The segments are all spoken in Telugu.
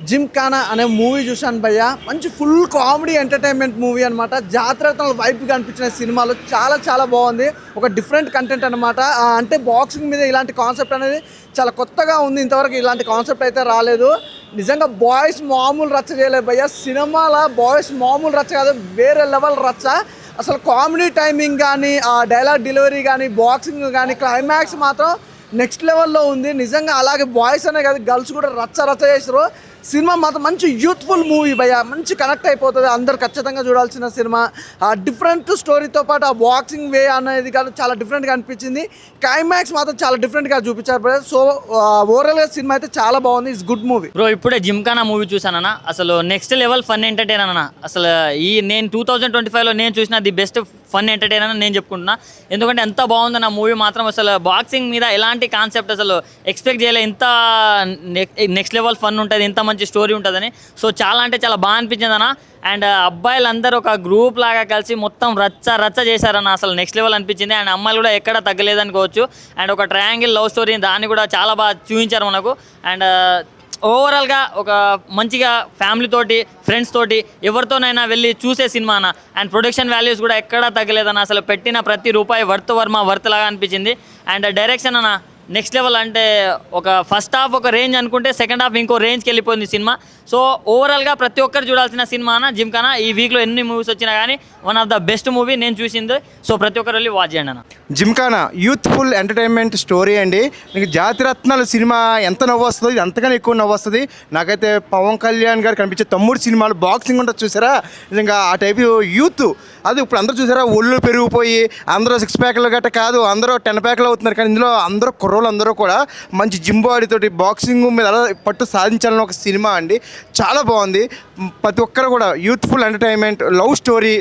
జిమ్ఖానా అనే మూవీ చూశాను భయ్య. మంచి ఫుల్ కామెడీ ఎంటర్టైన్మెంట్ మూవీ అనమాట. జాతరతల వైపు కనిపించిన సినిమాలో చాలా చాలా బాగుంది. ఒక డిఫరెంట్ కంటెంట్ అనమాట. అంటే బాక్సింగ్ మీద ఇలాంటి కాన్సెప్ట్ అనేది చాలా కొత్తగా ఉంది. ఇంతవరకు ఇలాంటి కాన్సెప్ట్ అయితే రాలేదు. నిజంగా బాయ్స్ మామూలు రచ్చ చేయలేదు భయ్య. సినిమాలో బాయ్స్ మామూలు రచ్చ కాదు, వేరే లెవెల్ రచ్చ. అసలు కామెడీ టైమింగ్ కానీ, ఆ డైలాగ్ డెలివరీ కానీ, బాక్సింగ్ కానీ, క్లైమాక్స్ మాత్రం నెక్స్ట్ లెవెల్లో ఉంది నిజంగా. అలాగే బాయ్స్ అనే కాదు, గర్ల్స్ కూడా రచ్చ రచ్చ చేస్తారు. సినిమా మాత్రం మంచి యూత్ఫుల్ మూవీ భయ్య. మంచి కనెక్ట్ అయిపోతుంది, అందరు ఖచ్చితంగా చూడాల్సిన సినిమా. ఆ డిఫరెంట్ స్టోరీతో పాటు ఆ బాక్సింగ్ వే అనేది కానీ చాలా డిఫరెంట్గా అనిపించింది. క్లైమాక్స్ మాత్రం చాలా డిఫరెంట్గా చూపించారు భయ్య. సో ఓవరాల్గా సినిమా అయితే చాలా బాగుంది. It's good movie bro. ఇప్పుడే జిమ్ఖానా మూవీ చూసానన్న, అసలు నెక్స్ట్ లెవెల్ ఫన్ ఎంటర్టైన్ అన్న. అసలు నేను 2025లో నేను చూసిన ది బెస్ట్ ఫన్ ఎంటర్టైన్ అని నేను చెప్పుకుంటున్నా. ఎందుకంటే ఎంత బాగుంది నా మూవీ మాత్రం. అసలు బాక్సింగ్ మీద ఎలాంటి కాన్సెప్ట్ అసలు ఎక్స్పెక్ట్ చేయలేదు. ఇంత నెక్స్ట్ లెవెల్ ఫన్ ఉంటుంది, ఇంత మంచి స్టోరీ ఉంటుందని. సో చాలా అంటే చాలా బాగా అనిపించింది అన్న. అండ్ అబ్బాయిలందరూ ఒక గ్రూప్ లాగా కలిసి మొత్తం రచ్చ రచ్చ చేశారన్న. అసలు నెక్స్ట్ లెవెల్ అనిపించింది. అండ్ అమ్మాయిలు కూడా ఎక్కడ తగ్గలేదనుకోవచ్చు. అండ్ ఒక ట్రయాంగిల్ లవ్ స్టోరీ దాన్ని కూడా చాలా బాగా చూపించారు మనకు. అండ్ ఓవరాల్గా ఒక మంచిగా ఫ్యామిలీ తోటి, ఫ్రెండ్స్ తోటి, ఎవరితోనైనా వెళ్ళి చూసే సినిమా అన్న. అండ్ ప్రొడక్షన్ వాల్యూస్ కూడా ఎక్కడా తగ్గలేదన్న. అసలు పెట్టిన ప్రతి రూపాయి వర్త్ లాగా అనిపించింది. అండ్ డైరెక్షన్ అన్న నెక్స్ట్ లెవెల్. అంటే ఒక ఫస్ట్ హాఫ్ ఒక రేంజ్ అనుకుంటే సెకండ్ హాఫ్ ఇంకో రేంజ్కి వెళ్ళిపోయింది సినిమా. సో ఓవరాల్గా ప్రతి ఒక్కరు చూడాల్సిన సినిమా అన్న జిమ్ఖానా. ఈ వీక్లో ఎన్ని మూవీస్ వచ్చినా కానీ one of the best movie నేను చూసింది. సో ప్రతి ఒక్కరు వెళ్ళి వాచ్ చేయండి అన్న. జిమ్ఖానా యూత్ఫుల్ ఎంటర్టైన్మెంట్ స్టోరీ అండి. మీకు జాతిరత్నాలు సినిమా ఎంత నవ్వు వస్తుందో ఇది అంతగానే ఎక్కువ నవ్వు వస్తుంది. నాకైతే పవన్ కళ్యాణ్ గారు కనిపించే తమ్ముడు సినిమాలు బాక్సింగ్ ఉంటుంది చూసారా, నిజంగా ఆ టైప్ యూత్. అది ఇప్పుడు అందరూ చూసారా, ఒళ్ళు పెరిగిపోయి అందరూ 6 ప్యాక్లు గట్ట కాదు, అందరూ 10 ప్యాక్లు అవుతున్నారు. కానీ ఇందులో అందరూ కుర్రోళ్ళు అందరూ కూడా మంచి జిమ్ బాడీతోటి బాక్సింగ్ మీద అలా పట్టు సాధించాలని ఒక సినిమా అండి. చాలా బాగుంది. ప్రతి ఒక్కరు కూడా youthful entertainment, love story,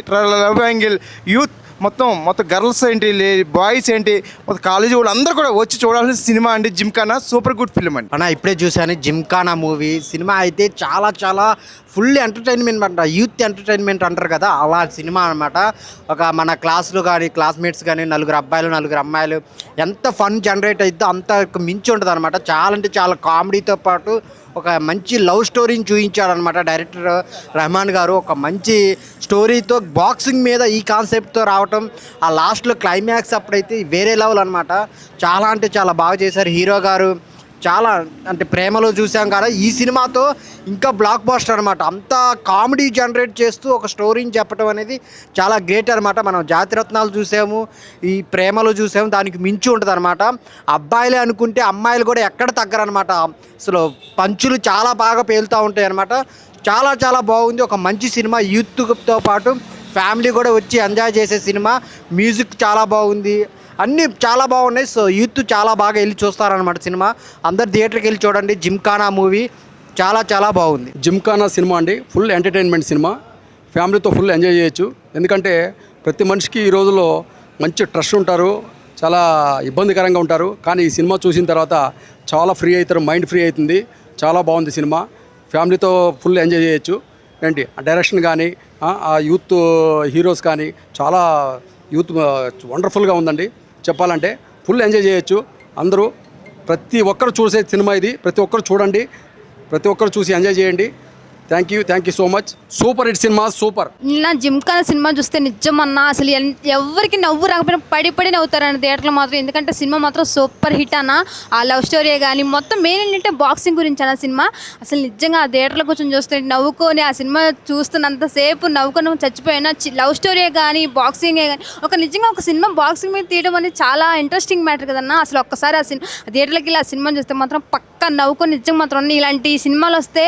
love angle, youth మొత్తం గర్ల్స్ ఏంటి, బాయ్స్ ఏంటి, మొత్తం కాలేజీ వాళ్ళు అందరూ కూడా వచ్చి చూడాల్సిన సినిమా అండి జిమ్ఖానా. సూపర్ గుడ్ ఫిల్మ్ అండి. అన్న ఇప్పుడే చూశాను జిమ్ఖానా మూవీ. సినిమా అయితే చాలా చాలా ఫుల్ ఎంటర్టైన్మెంట్ అంట. యూత్ ఎంటర్టైన్మెంట్ అంటారు కదా, అలా సినిమా అనమాట. ఒక మన క్లాస్లో కానీ క్లాస్మేట్స్ కానీ 4 అబ్బాయిలు 4 అమ్మాయిలు ఎంత ఫన్ జనరేట్ అవుతుందో అంత మించి ఉంటుంది అనమాట. చాలా అంటే చాలా కామెడీతో పాటు ఒక మంచి లవ్ స్టోరీని చూపించాడనమాట డైరెక్టర్ రెహమాన్ గారు. ఒక మంచి స్టోరీతో బాక్సింగ్ మీద ఈ కాన్సెప్ట్తో రావటం, ఆ లాస్ట్లో క్లైమాక్స్ అప్పుడైతే వేరే లెవెల్ అనమాట. చాలా అంటే చాలా బాగా చేశారు హీరో గారు. చాలా అంటే ప్రేమలో చూసాం కదా, ఈ సినిమాతో ఇంకా బ్లాక్ బాస్టర్ అనమాట. అంత కామెడీ జనరేట్ చేస్తూ ఒక స్టోరీని చెప్పడం అనేది చాలా గ్రేట్ అనమాట. మనం జాతిరత్నాలు చూసాము, ఈ ప్రేమలో చూసాము, దానికి మించి ఉంటుంది అనమాట. అబ్బాయిలే అనుకుంటే అమ్మాయిలు కూడా ఎక్కడ తగ్గరనమాట. అసలు పంచులు చాలా బాగా పేలుతూ ఉంటాయి అనమాట. చాలా చాలా బాగుంది. ఒక మంచి సినిమా, యూత్తో పాటు ఫ్యామిలీ కూడా వచ్చి ఎంజాయ్ చేసే సినిమా. మ్యూజిక్ చాలా బాగుంది, అన్నీ చాలా బాగున్నాయి. సో యూత్ చాలా బాగా వెళ్ళి చూస్తారనమాట సినిమా. అందరు థియేటర్కి వెళ్ళి చూడండి జిమ్ఖానా మూవీ. చాలా చాలా బాగుంది. జిమ్ఖానా సినిమా అండి ఫుల్ ఎంటర్టైన్మెంట్ సినిమా. ఫ్యామిలీతో ఫుల్ ఎంజాయ్ చేయొచ్చు. ఎందుకంటే ప్రతి మనిషికి ఈ రోజుల్లో మంచి ట్రస్ట్ ఉంటారు, చాలా ఇబ్బందికరంగా ఉంటారు. కానీ ఈ సినిమా చూసిన తర్వాత చాలా ఫ్రీ అవుతారు, మైండ్ ఫ్రీ అవుతుంది. చాలా బాగుంది సినిమా. ఫ్యామిలీతో ఫుల్ ఎంజాయ్ చేయొచ్చు. ఏంటి ఆ డైరెక్షన్ కానీ, ఆ యూత్ హీరోస్ కానీ చాలా యూత్ వండర్ఫుల్గా ఉందండి. చెప్పాలంటే ఫుల్ ఎంజాయ్ చేయొచ్చు అందరూ. ప్రతి ఒక్కరు చూసే సినిమా ఇది. ప్రతి ఒక్కరు చూడండి, ప్రతి ఒక్కరు చూసి ఎంజాయ్ చేయండి. Thank you so much. Super hit cinema, super. నిన్న జిమ్ఖానా సినిమా చూస్తే నిజమన్నా అసలు ఎవరికి నవ్వు రాకపోయినా పడి నవ్వుతారన్న థియేటర్లో మాత్రం. ఎందుకంటే సినిమా మాత్రం సూపర్ హిట్ అన్న. ఆ లవ్ స్టోరీ కానీ మొత్తం మెయిన్ ఏంటంటే బాక్సింగ్ గురించి అన్న సినిమా. అసలు నిజంగా ఆ థియేటర్లో కూర్చొని చూస్తే నవ్వుకొని, ఆ సినిమా చూస్తున్నంతసేపు నవ్వుకొని చచ్చిపోయినా. లవ్ స్టోరీ కానీ బాక్సింగే కానీ నిజంగా ఒక సినిమా బాక్సింగ్ మీద తీయడం అనేది చాలా ఇంట్రెస్టింగ్ మ్యాటర్ కదన్నా. అసలు ఒక్కసారి ఆ థియేటర్లోకి వెళ్ళి ఆ సినిమా చూస్తే మాత్రం పక్కా నవ్వుకొని నిజంగా మాత్రం ఇలాంటి సినిమాలు వస్తే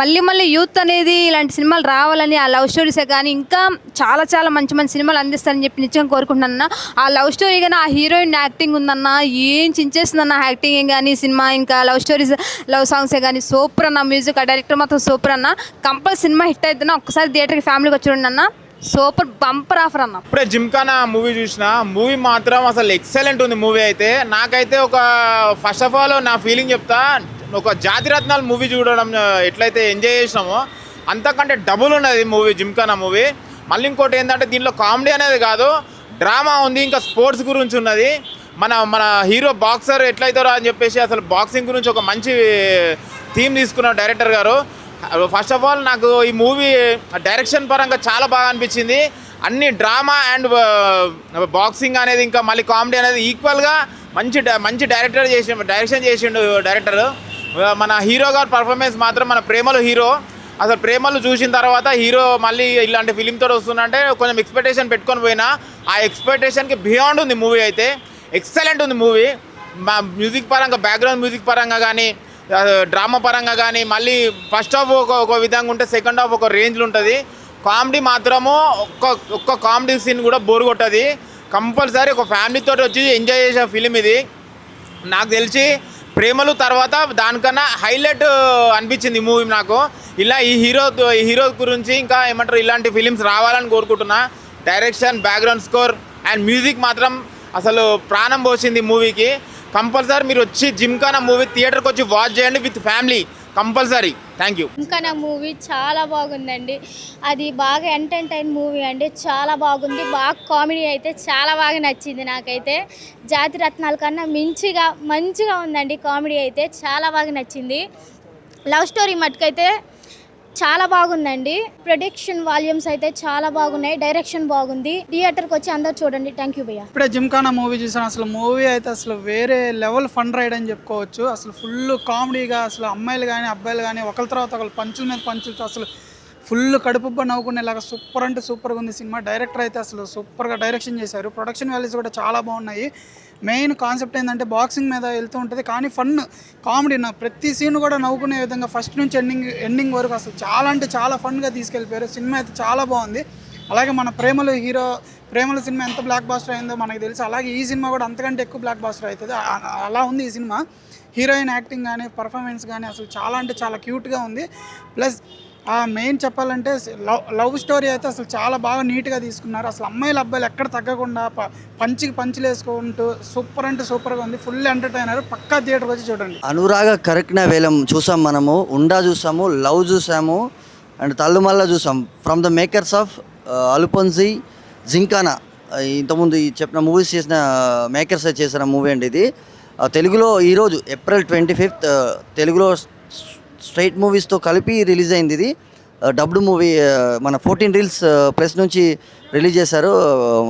మళ్ళీ యూత్ అనేది ఇలాంటి సినిమాలు రావాలని, ఆ లవ్ స్టోరీసే కానీ ఇంకా చాలా చాలా మంచి మంచి సినిమాలు అందిస్తారని చెప్పి నిజంగా కోరుకుంటున్నాను. ఆ లవ్ స్టోరీ కానీ, ఆ హీరోయిన్ యాక్టింగ్ ఉందన్న, ఏం చించేస్తుందన్న యాక్టింగ్ కానీ, సినిమా ఇంకా లవ్ స్టోరీస్, లవ్ సాంగ్సే కానీ సూపర్ అన్న. మ్యూజిక్, ఆ డైరెక్టర్ మాత్రం సూపర్ అన్న. కంపల్సరీ సినిమా హిట్ అవుతుందన్న. ఒక్కసారి థియేటర్కి ఫ్యామిలీకి వచ్చి చూడండి అన్న. సూపర్ బంపర్ ఆఫర్ అన్న. ఇప్పుడే జిమ్ఖానా మూవీ చూసిన. మూవీ మాత్రం అసలు ఎక్సలెంట్ ఉంది మూవీ అయితే. నాకైతే ఒక ఫస్ట్ ఆఫ్ ఆల్ నా ఫీలింగ్ చెప్తా, ఒక జాతిరత్నాలు మూవీ చూడడం ఎట్లయితే ఎంజాయ్ చేసినామో అంతకంటే డబుల్ ఉన్నది మూవీ జిమ్ఖానా మూవీ. మళ్ళీ ఇంకోటి ఏంటంటే దీంట్లో కామెడీ అనేది కాదు, డ్రామా ఉంది, ఇంకా స్పోర్ట్స్ గురించి ఉన్నది. మన హీరో బాక్సర్ ఎట్లయితారో అని చెప్పేసి అసలు బాక్సింగ్ గురించి ఒక మంచి థీమ్ తీసుకున్నారు డైరెక్టర్ గారు. ఫస్ట్ ఆఫ్ ఆల్ నాకు ఈ మూవీ డైరెక్షన్ పరంగా చాలా బాగా అనిపించింది. అన్ని డ్రామా అండ్ బాక్సింగ్ అనేది ఇంకా మళ్ళీ కామెడీ అనేది ఈక్వల్గా మంచి డైరెక్షన్ చేసిండు డైరెక్టర్. మన హీరో గారి పర్ఫార్మెన్స్ మాత్రం మన ప్రేమలు హీరో. అసలు ప్రేమలు చూసిన తర్వాత హీరో మళ్ళీ ఇలాంటి ఫిలింతో వస్తుందంటే కొంచెం ఎక్స్పెక్టేషన్ పెట్టుకొని పోయినా ఆ ఎక్స్పెక్టేషన్కి బియాండ్ ఉంది మూవీ. అయితే ఎక్సలెంట్ ఉంది మూవీ. మ్యూజిక్ పరంగా, బ్యాక్గ్రౌండ్ మ్యూజిక్ పరంగా కానీ, డ్రామా పరంగా కానీ, మళ్ళీ ఫస్ట్ హాఫ్ ఒక విధంగా ఉంటే సెకండ్ హాఫ్ ఒక రేంజ్లో ఉంటుంది. కామెడీ మాత్రము ఒక్క కామెడీ సీన్ కూడా బోర్ కొట్టది. కంపల్సరీ ఒక ఫ్యామిలీతో వచ్చి ఎంజాయ్ చేసే ఫిలిం ఇది. నాకు తెలిసి ప్రేమలు తర్వాత దానికన్నా హైలైట్ అనిపించింది ఈ మూవీ నాకు. ఇలా ఈ హీరో గురించి ఇంకా ఏమంటారు ఇలాంటి ఫిలిమ్స్ రావాలని కోరుకుంటున్నా. Direction, background score and music మాత్రం అసలు ప్రాణం పోసింది మూవీకి. కంపల్సరీ మీరు వచ్చి జిమ్ఖానా మూవీ థియేటర్కి వచ్చి వాచ్ చేయండి with family compulsory. Thank you. Gymkhana movie చాలా బాగుందండి. అది బాగా ఎంటర్టైన్ మూవీ అండి, చాలా బాగుంది. బాగా కామెడీ అయితే చాలా బాగా నచ్చింది నాకైతే. జాతి రత్నాల కన్నా మంచిగా ఉందండి. కామెడీ అయితే చాలా బాగా నచ్చింది. లవ్ స్టోరీ మటుకైతే చాలా బాగుందండి. ప్రొడక్షన్ వాల్యూమ్స్ అయితే చాలా బాగున్నాయి. డైరెక్షన్ బాగుంది. థియేటర్కి వచ్చి అందరూ చూడండి. థ్యాంక్ యూ భయ్యా. ఇప్పుడే జిమ్ఖానా మూవీ చూసాను. అసలు మూవీ అయితే అసలు వేరే లెవెల్ ఫన్ రైడ్ అని చెప్పుకోవచ్చు. అసలు ఫుల్ కామెడీగా, అసలు అమ్మాయిలు కానీ అబ్బాయిలు కానీ ఒకరి తర్వాత ఒకరు పంచుల మీద పంచులతో అసలు ఫుల్ కడుపుబ్బ నవ్వుకునేలాగా సూపర్ అంటే సూపర్గా ఉంది సినిమా. డైరెక్టర్ అయితే అసలు సూపర్గా డైరెక్షన్ చేశారు. ప్రొడక్షన్ వాల్యూస్ కూడా చాలా బాగున్నాయి. మెయిన్ కాన్సెప్ట్ ఏంటంటే బాక్సింగ్ మీద వెళ్తూ ఉంటుంది, కానీ ఫన్ కామెడీ ప్రతి సీన్ కూడా నవ్వుకునే విధంగా ఫస్ట్ నుంచి ఎండింగ్ వరకు అసలు చాలా అంటే చాలా ఫన్గా తీసుకెళ్ళిపోయారు. సినిమా అయితే చాలా బాగుంది. అలాగే మన ప్రేమల సినిమా ఎంత బ్లాక్ బాస్టర్ అయిందో మనకు తెలుసు. అలాగే ఈ సినిమా కూడా అంతకంటే ఎక్కువ బ్లాక్ బాస్టర్ అవుతుంది. అలా ఉంది ఈ సినిమా. హీరోయిన్ యాక్టింగ్ కానీ, పర్ఫార్మెన్స్ కానీ అసలు చాలా అంటే చాలా క్యూట్గా ఉంది. ప్లస్ మెయిన్ చెప్పాలంటే లవ్ స్టోరీ అయితే అసలు చాలా బాగా నీట్గా తీసుకున్నారు. అసలు అమ్మాయిలు అబ్బాయిలు ఎక్కడ తగ్గకుండా పంచులు వేసుకుంటూ సూపర్ అంటే సూపర్గా ఉంది. Full entertainer. పక్కా థియేటర్కి వచ్చి చూడండి. అనురాగ కరెక్ట్న వేలం చూసాం, మనము ఉండా చూసాము, లవ్ చూసాము అండ్ తల్లుమల్ల చూసాం. From the makers of Alappuzha, Gymkhana. ఇంతకుముందు ఈ చెప్పిన మూవీస్ చేసిన మేకర్స్ చేసిన మూవీ అండి ఇది. తెలుగులో ఈరోజు April 25th తెలుగులో స్ట్రైట్ మూవీస్తో కలిపి రిలీజ్ అయింది. ఇది డబ్డ్ మూవీ. మన 14 Reels ప్రెస్ నుంచి రిలీజ్ చేశారు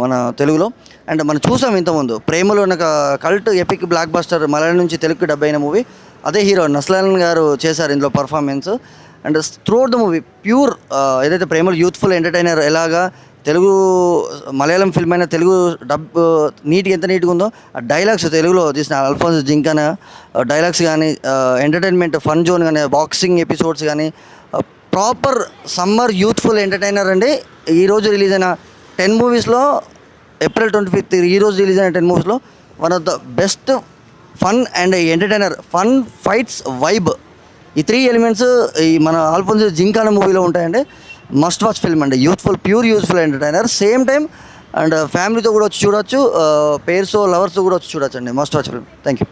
మన తెలుగులో. అండ్ మనం చూసాం ఇంతకుముందు ప్రేమలో ఒక cult epic block buster Malayalam నుంచి తెలుగుకి డబ్ అయిన మూవీ. అదే హీరో నస్లాన్ గారు చేశారు ఇందులో performance. And throughout the movie pure ఏదైతే ప్రేమలో యూత్ఫుల్ ఎంటర్టైనర్ ఎలాగా తెలుగు మలయాళం ఫిల్మ్ అయినా తెలుగు డబ్ ఎంత నీట్గా ఉందో ఆ డైలాగ్స్ తెలుగులో తీసిన అల్ఫోన్స్ జింకానా డైలాగ్స్ కానీ, ఎంటర్టైన్మెంట్ ఫన్ జోన్ కానీ, బాక్సింగ్ ఎపిసోడ్స్ కానీ ప్రాపర్ సమ్మర్ యూత్ఫుల్ ఎంటర్టైనర్ అండి. ఈరోజు రిలీజ్ అయిన 10 మూవీస్లో April 25th ఈరోజు రిలీజ్ అయిన 10 మూవీస్లో one of the best fun and entertainer. Fun, fights, vibe, ఈ 3 ఎలిమెంట్స్ ఈ మన అల్ఫోన్స్ జింకానా మూవీలో ఉంటాయండి. మస్ట్ వాచ్ ఫిల్మ్ అండి. Pure youthful entertainer. Same time and ఫ్యామిలీతో కూడా వచ్చి చూడొచ్చు, పేర్స్ లవర్స్ కూడా వచ్చి చూడొచ్చు అండి. Must watch film. Thank you.